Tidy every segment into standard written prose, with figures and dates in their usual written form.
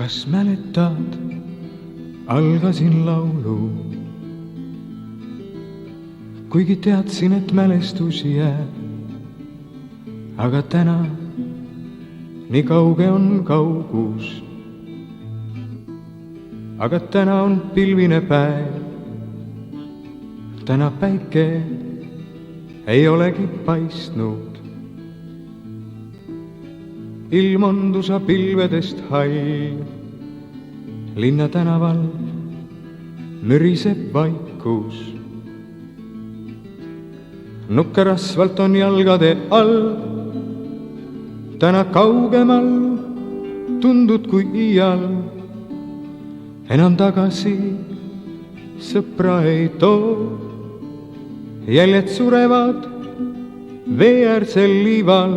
Kas mäletad, algasin laulu, kuigi teadsin, et mälestusi jääb. Aga täna nii kauge on kaugus. Aga täna on pilvine päev. Täna päike ei olegi paistnud. Ilm on tusa pilvedest hall. Linna tänaval müriseb vaikus. Nukker asfalt on jalgade all. Täna kaugemal tundud kui iial. Enam tagasi sõpra ei too. Jäljed surevad veeäärsel liival.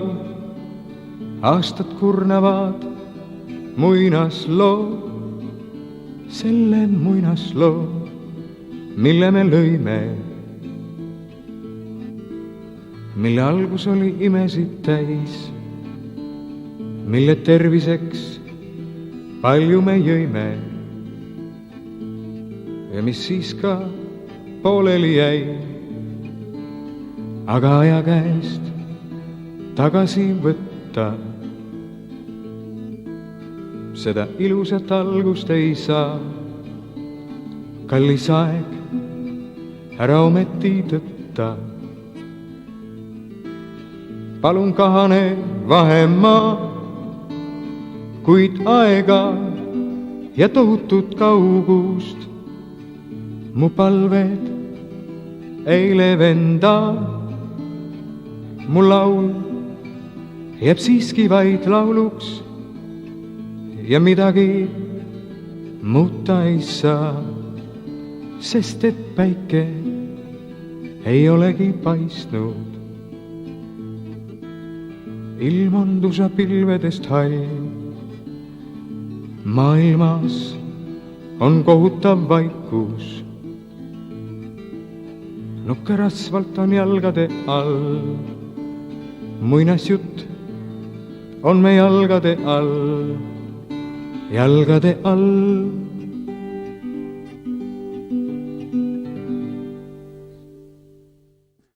Aastad kurnavad muinasloo. Selle muinasloo, mille me lõime. Mille algus oli imesid täis. Mille terviseks palju me jõime. Ja mis siis ka pooleli jäi. Aga aja käest tagasi võtta. Seda ilusat algust ei saa. Kallis aeg, ära ometi tõtta. Palun kahane vahemaa, kuid aega ja tohutut kaugust mu palved ei levenda. Mu laul jääb siiski vaid lauluks ja midagi muuta ei saa, sest et päike ei olegi paistnud. Ilm on tusa pilvedest hall. Maailmas on kohutav vaikus. Nukker asfalt on jalgade all. Muinasjutt on me jalgade all. Jalgade all.